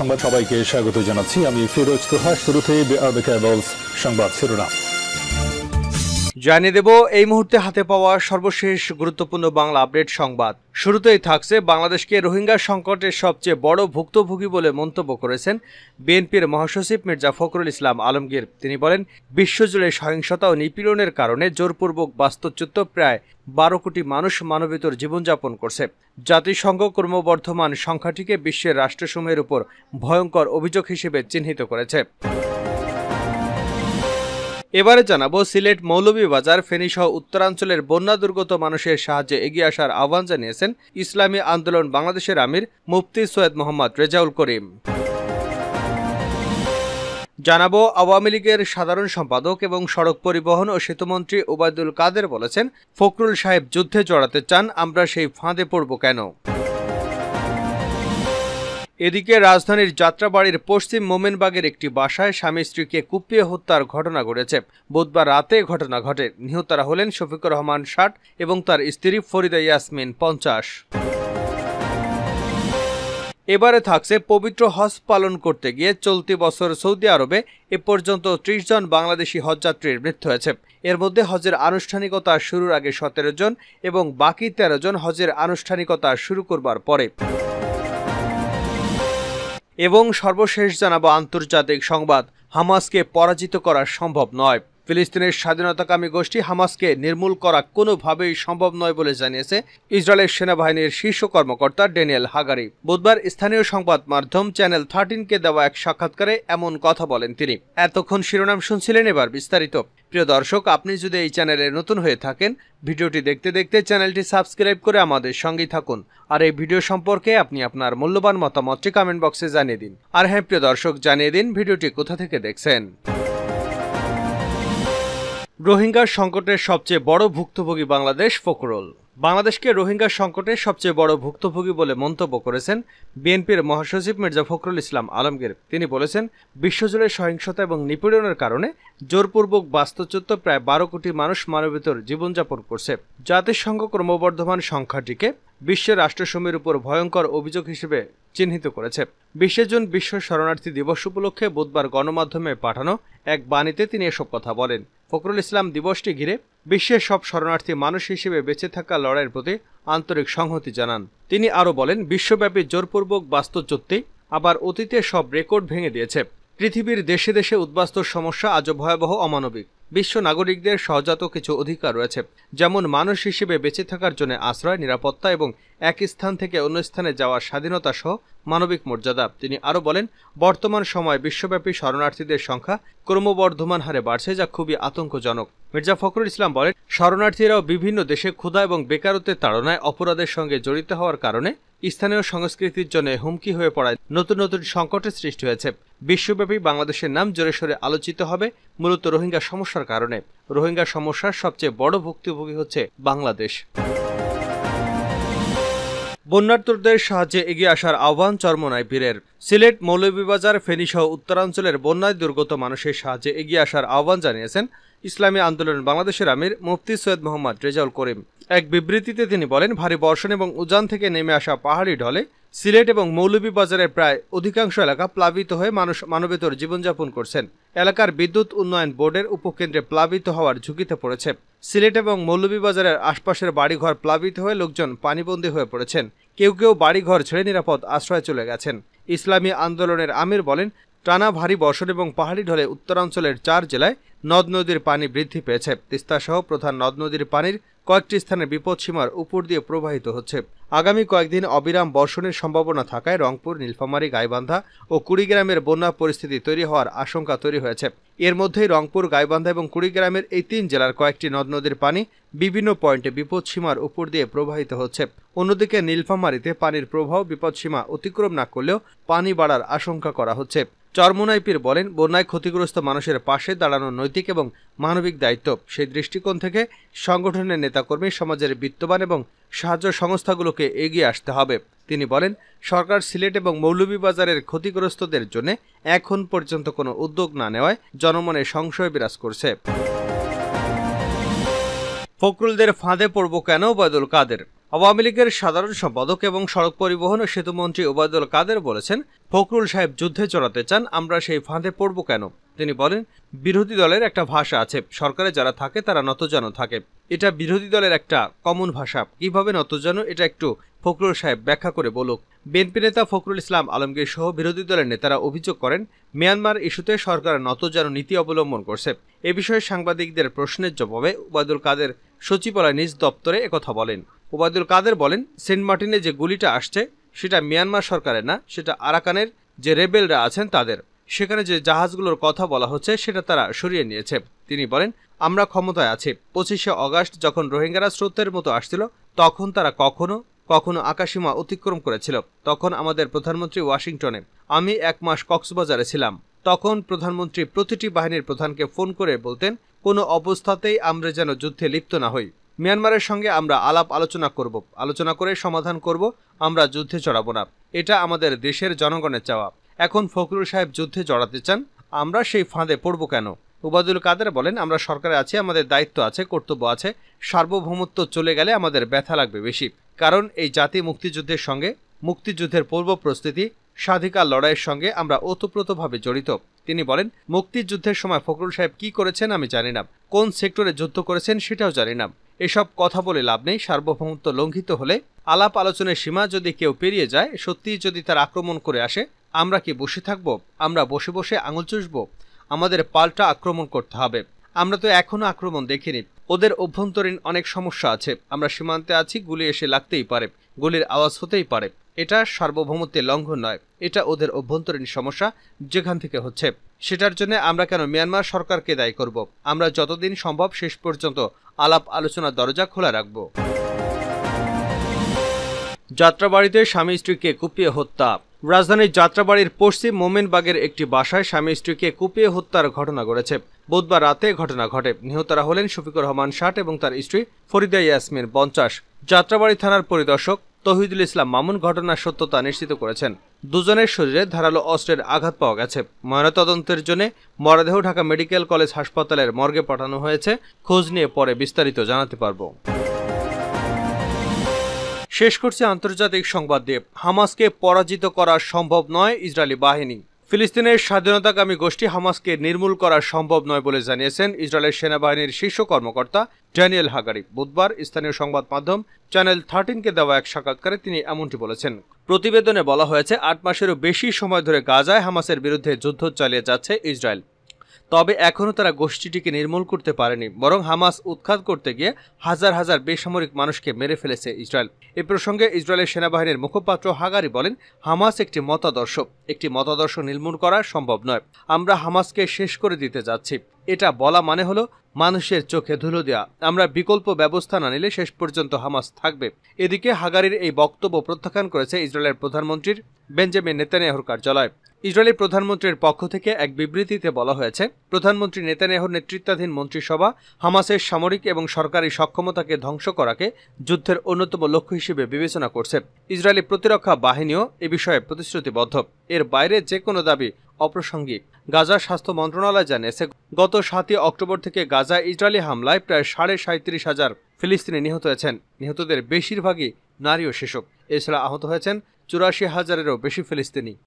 সংবাদ সবাইকে স্বাগত জানাচ্ছি। আমি ফিরোজ তোহা। শুরুতেই সংবাদ শিরোনাম জানিয়ে দেব এই মুহূর্তে হাতে পাওয়া সর্বশেষ গুরুত্বপূর্ণ বাংলা আপডেট সংবাদ। শুরুতেই থাকছে, বাংলাদেশকে রোহিঙ্গা সংকটের সবচেয়ে বড় ভুক্তভোগী বলে মন্তব্য করেছেন বিএনপির মহাসচিব মির্জা ফখরুল ইসলাম আলমগীর। তিনি বলেন, বিশ্বজুড়ে সহিংসতা ও নিপীড়নের কারণে জোরপূর্বক বাস্তুচ্যুত প্রায় 12 কোটি মানুষ মানবেতর জীবনযাপন করছে। জাতিসংঘ ক্রমবর্ধমান সংখ্যাটিকে বিশ্বের রাষ্ট্রসমূহের উপর ভয়ঙ্কর অভিযোগ হিসেবে চিহ্নিত করেছে। এবারে জানাবো, সিলেট, মৌলভীবাজার, ফেনীসহ উত্তরাঞ্চলের বন্যা দুর্গত মানুষের সাহায্যে এগিয়ে আসার আহ্বান জানিয়েছেন ইসলামী আন্দোলন বাংলাদেশের আমির মুফতি সৈয়দ মোহাম্মদ রেজাউল করিম। জানাবো, আওয়ামী লীগের সাধারণ সম্পাদক এবং সড়ক পরিবহন ও সেতুমন্ত্রী ওবায়দুল কাদের বলেছেন, ফখরুল সাহেব যুদ্ধে জড়াতে চান, আমরা সেই ফাঁদে পড়ব কেন? এদিকে রাজধানীর যাত্রাবাড়ির পশ্চিম মোমেনবাগের একটি বাসায় স্বামী স্ত্রীকে কুপিয়ে হত্যার ঘটনা ঘটেছে। বুধবার রাতে ঘটনা ঘটে। নিহতরা হলেন শফিকুর রহমান 60 এবং তার স্ত্রী ফরিদা ইয়াসমিন 50। এবারে থাকছে, পবিত্র হজ পালন করতে গিয়ে চলতি বছর সৌদি আরবে এ পর্যন্ত 30 জন বাংলাদেশি হজযাত্রীর মৃত্যু হয়েছে। এর মধ্যে হজের আনুষ্ঠানিকতা শুরুর আগে 17 জন এবং বাকি 13 জন হজের আনুষ্ঠানিকতা শুরু করবার পরে। এবং সর্বশেষ জানাবো আন্তর্জাতিক সংবাদ, হামাসকে পরাজিত করা সম্ভব নয়। ফিলিস্তিনের স্বাধীনতাকামী গোষ্ঠী হামাসকে নির্মূল করা কোনোভাবেই সম্ভব নয় বলে জানিয়েছে ইসরায়েলের সেনাবাহিনীর শীর্ষ কর্মকর্তা ড্যানিয়েল হাগারি। বুধবার স্থানীয় সংবাদ মাধ্যম চ্যানেল 13কে দেওয়া এক সাক্ষাৎকারে এমন কথা বলেন তিনি। এতক্ষণ শিরোনাম শুনছিলেন, এবার বিস্তারিত। প্রিয় দর্শক, আপনি যদি এই চ্যানেলে নতুন হয়ে থাকেন, ভিডিওটি দেখতে দেখতে চ্যানেলটি সাবস্ক্রাইব করে আমাদের সঙ্গেই থাকুন। আর এই ভিডিও সম্পর্কে আপনি আপনার মূল্যবান মতামতটি কমেন্ট বক্সে জানিয়ে দিন। আর হ্যাঁ প্রিয় দর্শক, জানিয়ে দিন ভিডিওটি কোথা থেকে দেখছেন। রোহিঙ্গা সংকটের সবচেয়ে বড় ভুক্তভোগী বাংলাদেশ, ফখরুল। বাংলাদেশকে রোহিঙ্গা সংকটের সবচেয়ে বড় ভুক্তভোগী বলে মন্তব্য করেছেন বিএনপির মহাসচিব মির্জা ফখরুল ইসলাম আলমগীর। তিনি বলেছেন, বিশ্বজুড়ে সহিংসতা এবং নিপীড়নের কারণে জোরপূর্বক বাস্তুচ্যুত প্রায় 12 কোটি মানুষ মানবেতর জীবনযাপন করছে। জাতিসংঘ ক্রমবর্ধমান সংখ্যাটিকে বিশ্বের রাষ্ট্রসমূহের উপর ভয়ঙ্কর অভিযোগ হিসেবে চিহ্নিত করেছে। 20 জুন বিশ্ব শরণার্থী দিবস উপলক্ষে বুধবার গণমাধ্যমে পাঠানো এক বাণীতে তিনি এসব কথা বলেন। ফখরুল ইসলাম দিবসটি ঘিরে বিশ্বের সব শরণার্থী মানুষ হিসেবে বেঁচে থাকা লড়াইয়ের প্রতি আন্তরিক সংহতি জানান। তিনি আরও বলেন, বিশ্বব্যাপী জোরপূর্বক বাস্তুচ্যুতি আবার অতীতে সব রেকর্ড ভেঙে দিয়েছে। পৃথিবীর দেশে দেশে উদ্বাস্তুর সমস্যা আজও ভয়াবহ, অমানবিক। বিশ্ব নাগরিকদের সহজাত কিছু অধিকার রয়েছে, যেমন মানুষ হিসেবে বেঁচে থাকার জন্য আশ্রয়, নিরাপত্তা এবং এক স্থান থেকে অন্য স্থানে যাওয়ার স্বাধীনতা সহ মানবিক মর্যাদা। তিনি আরও বলেন, বর্তমান সময়ে বিশ্বব্যাপী শরণার্থীদের সংখ্যা ক্রমবর্ধমান হারে বাড়ছে, যা খুবই আতঙ্কজনক। মির্জা ফখরুল ইসলাম বলেন, শরণার্থীরাও বিভিন্ন দেশে ক্ষুধা এবং বেকারত্বের তাড়নায় অপরাধের সঙ্গে জড়িত হওয়ার কারণে স্থানীয় সংস্কৃতির জন্য হুমকি হয়ে পড়ায় নতুন নতুন সংকটের সৃষ্টি হয়েছে। বিশ্বব্যাপী বাংলাদেশের নাম জোরে সোরে আলোচিত হবে মূলত রোহিঙ্গা সমস্যার কারণে। রোহিঙ্গা সমস্যার সবচেয়ে বড় ভুক্তভোগী হচ্ছে বাংলাদেশ। বন্যার্তদের সাহায্যে এগিয়ে আসার আহ্বান চরমোনাই পীরের। সিলেট, মৌলভীবাজার, ফেনীসহ উত্তরাঞ্চলের বন্যায় দুর্গত মানুষের সাহায্যে এগিয়ে আসার আহ্বান জানিয়েছেন ইসলামী আন্দোলন বাংলাদেশের আমির মুফতি সৈয়দ মোহাম্মদ রেজাউল করিম। এক বিবৃতিতে তিনি বলেন, ভারী বর্ষণ এবং উজান থেকে নেমে আসা পাহাড়ি ঢলে সিলেট এবং মৌলভীবাজারের প্রায় অধিকাংশ এলাকা প্লাবিত হয়ে মানুষ মানবেতর জীবনযাপন করছেন। এলাকার বিদ্যুৎ উন্নয়ন বোর্ডের উপকেন্দ্রে প্লাবিত হওয়ার ঝুঁকিতে পড়েছে। সিলেট এবং মৌলভীবাজারের আশপাশের বাড়িঘর প্লাবিত হয়ে লোকজন পানিবন্দী হয়ে পড়েছেন। কেউ কেউ বাড়িঘর ছেড়ে নিরাপদ আশ্রয়ে চলে গেছেন। ইসলামী আন্দোলনের আমির বলেন, টানা ভারী বর্ষণ এবং পাহাড়ি ঢলে উত্তরাঞ্চলের 4 জেলায় নদ নদীর পানি বৃদ্ধি পেয়েছে। তিস্তাসহ প্রধান নদ নদীর পানির কয়েকটি স্থানে বিপদসীমার উপর দিয়ে প্রবাহিত হচ্ছে। আগামী কয়েকদিন অবিরাম বর্ষণের সম্ভাবনা থাকায় রংপুর, নীলফামারী, গাইবান্ধা ও কুড়িগ্রামের বন্যা পরিস্থিতি তৈরি হওয়ার আশঙ্কা তৈরি হয়েছে। এর মধ্যেই রংপুর, গাইবান্ধা এবং কুড়িগ্রামের এই 3 জেলার কয়েকটি নদ নদীর পানি বিভিন্ন পয়েন্টে বিপদসীমার উপর দিয়ে প্রবাহিত হচ্ছে। অন্যদিকে নীলফামারীতে পানির প্রবাহ বিপদসীমা অতিক্রম না করলেও পানি বাড়ার আশঙ্কা করা হচ্ছে। চরমোনাই পীর বলেন, বন্যায় ক্ষতিগ্রস্ত মানুষের পাশে দাঁড়ানো নৈতিক এবং মানবিক দায়িত্ব। সেই দৃষ্টিকোণ থেকে সংগঠনের নেতাকর্মী, সমাজের বিত্তবান এবং সাহায্য সংস্থাগুলোকে এগিয়ে আসতে হবে। তিনি বলেন, সরকার সিলেট এবং মৌলভীবাজারের ক্ষতিগ্রস্তদের জন্য এখন পর্যন্ত কোনো উদ্যোগ না নেওয়ায় জনমনে সংশয় বিরাজ করছে। ফখরুলদের ফাঁদে পড়ব কেন, ওবায়দুল কাদের। আওয়ামী লীগের সাধারণ সম্পাদক এবং সড়ক পরিবহন ও সেতুমন্ত্রী ওবায়দুল কাদের বলেছেন, ফখরুল সাহেব যুদ্ধে জড়াতে চান, আমরা সেই ফাঁদে পড়ব কেন? তিনি বলেন, বিরোধী দলের একটা ভাষা আছে, সরকারে যারা থাকে তারা নতজানু থাকে। এটা বিরোধী দলের একটা কমন ভাষা, কিভাবে নতজানু এটা একটু ফখরুল সাহেব ব্যাখ্যা করে বলুক। বিএনপি নেতা ফখরুল ইসলাম আলমগীর সহ বিরোধী দলের নেতারা অভিযোগ করেন, মিয়ানমার ইস্যুতে সরকার নতজানু নীতি অবলম্বন করছে। এ বিষয়ে সাংবাদিকদের প্রশ্নের জবাবে ওবায়দুল কাদের সচিবালয় নিজ দপ্তরে একথা বলেন। ওবায়দুল কাদের বলেন, সেন্ট মার্টিনে যে গুলিটা আসছে সেটা মিয়ানমার সরকারের না, সেটা আরাকানের যে রেবেলরা আছেন তাদের। সেখানে যে জাহাজগুলোর কথা বলা হচ্ছে সেটা তারা সরিয়ে নিয়েছে। তিনি বলেন, আমরা ক্ষমতায় আছি। 25শে অগাস্ট যখন রোহিঙ্গারা স্রোতের মতো আসছিল, তখন তারা কখনো কখনো আকাশসীমা অতিক্রম করেছিল। তখন আমাদের প্রধানমন্ত্রী ওয়াশিংটনে, আমি 1 মাস কক্সবাজারে ছিলাম। তখন প্রধানমন্ত্রী প্রতিটি বাহিনীর প্রধানকে ফোন করে বলতেন, কোনো অবস্থাতেই আমরা যেন যুদ্ধে লিপ্ত না হই। মিয়ানমারের সঙ্গে আমরা আলাপ আলোচনা করে সমাধান করব, আমরা যুদ্ধে জড়াবো না। এটা আমাদের দেশের জনগণের চাওয়া। এখন ফখরুল সাহেব যুদ্ধে জড়াতে চান, আমরা সেই ফাঁদে পড়ব কেন? ওবায়দুল কাদের বলেন, আমরা সরকারে আছি, আমাদের দায়িত্ব আছে, কর্তব্য আছে। সার্বভৌমত্ব চলে গেলে আমাদের ব্যথা লাগবে বেশি, কারণ এই জাতি মুক্তিযুদ্ধের সঙ্গে, মুক্তিযুদ্ধের পূর্ব প্রস্তুতি, স্বাধিকার লড়াইয়ের সঙ্গে আমরা ওতপ্রোতভাবে জড়িত। তিনি বলেন, মুক্তিযুদ্ধের সময় ফখরুল সাহেব কি করেছেন আমি জানি না, কোন সেক্টরে যুদ্ধ করেছেন সেটাও জানি না। এসব কথা বলে লাভ নেই। সার্বভৌমত্ব লঙ্ঘিত হলে, আলাপ আলোচনার সীমা যদি কেউ পেরিয়ে যায়, সত্যিই যদি তার আক্রমণ করে আসে, আমরা কি বসে থাকব? আমরা বসে বসে আঙুল চুষব? আমাদের পাল্টা আক্রমণ করতে হবে। আমরা তো এখনো আক্রমণ দেখিনি। ওদের অভ্যন্তরীণ অনেক সমস্যা আছে। আমরা সীমান্তে আছি, গুলি এসে লাগতেই পারে, গুলির আওয়াজ হতেই পারে। এটা সার্বভৌমত্বের লঙ্ঘন নয়, এটা ওদের অভ্যন্তরীণ সমস্যা যেখান থেকে হচ্ছে। সেটার জন্য আমরা কেন মিয়ানমার সরকারকে দায়ী করব? আমরা যতদিন সম্ভব শেষ পর্যন্ত আলাপ আলোচনার দরজা খোলা রাখব। যাত্রাবাড়িতে স্বামী স্ত্রীকে কুপিয়ে হত্যা। রাজধানীর যাত্রাবাড়ির পশ্চিম মোমেনবাগের একটি বাসায় স্বামী স্ত্রীকে কুপিয়ে হত্যার ঘটনা ঘটেছে। বুধবার রাতে ঘটনা ঘটে। নিহতরা হলেন শফিকুর রহমান 60 এবং তার স্ত্রী ফরিদা ইয়াসমিন 50। যাত্রাবাড়ি থানার পরিদর্শক তৌহিদুল ইসলাম মামুন ঘটনার সত্যতা নিশ্চিত করেছেন। দুজনের শরীরে ধারালো অস্ত্রের আঘাত পাওয়া গেছে। ময়নাতদন্তের জন্য মরদেহ ঢাকা মেডিকেল কলেজ হাসপাতালের মর্গে পাঠানো হয়েছে। খোঁজ নিয়ে পরে বিস্তারিত জানাতে পারব। শেষ করছে আন্তর্জাতিক সংবাদ দিয়ে, হামাসকে পরাজিত করা সম্ভব নয় ইসরায়েলি বাহিনী। ফিলিস্তিনের স্বাধীনতাকামী গোষ্ঠী হামাসকে নির্মূল করা সম্ভব নয় বলে জানিয়েছেন ইসরায়েলের সেনাবাহিনীর শীর্ষ কর্মকর্তা ড্যানিয়েল হাগারি। বুধবার স্থানীয় সংবাদ মাধ্যম চ্যানেল 13-কে দেওয়া এক সাক্ষাৎকারে তিনি এমনটি বলেছেন। প্রতিবেদনে বলা হয়েছে, 8 মাসেরও বেশি সময় ধরে গাজায় হামাসের বিরুদ্ধে যুদ্ধ চালিয়ে যাচ্ছে ইসরায়েল। তবে এখনও তারা গোষ্ঠীটিকে নির্মূল করতে পারেনি, বরং হামাস উৎখাত করতে গিয়ে হাজার হাজার বেসামরিক মানুষকে মেরে ফেলেছে ইসরায়েল। এ প্রসঙ্গে ইসরায়েলের সেনাবাহিনীর মুখপাত্র হাগারি বলেন, হামাস একটি মতাদর্শ নির্মূল করা সম্ভব নয়। আমরা হামাসকে শেষ করে দিতে যাচ্ছি। এটা বলা মানে হলো মানুষের চোখে ধুলো দেওয়া। আমরা বিকল্প ব্যবস্থা না নিলে শেষ পর্যন্ত হামাস থাকবে। এদিকে হাগারির এই বক্তব্য প্রত্যাখ্যান করেছে ইসরায়েলের প্রধানমন্ত্রীর বেঞ্জামিন নেতানিয়াহুর কার্যালয়। ইসরায়েলি প্রধানমন্ত্রীর পক্ষ থেকে এক বিবৃতিতে বলা হয়েছে, প্রধানমন্ত্রী নেতানিয়াহুর নেতৃত্বাধীন মন্ত্রিসভা হামাসের সামরিক এবং সরকারি সক্ষমতাকে ধ্বংস করাকে যুদ্ধের অন্যতম লক্ষ্য হিসেবে বিবেচনা করছে। ইসরায়েলি প্রতিরক্ষা বাহিনীও এ বিষয়ে প্রতিশ্রুতিবদ্ধ। এর বাইরে যে কোনো দাবি অপ্রাসঙ্গিক। গাজা স্বাস্থ্য মন্ত্রণালয় জানিয়েছে, গত 7 অক্টোবর থেকে গাজায় ইসরায়েলি হামলায় প্রায় 37,500 ফিলিস্তিনি নিহত হয়েছেন। নিহতদের বেশিরভাগই নারী ও শিশু। এছাড়া আহত হয়েছেন 84,000-এরও বেশি ফিলিস্তিনি।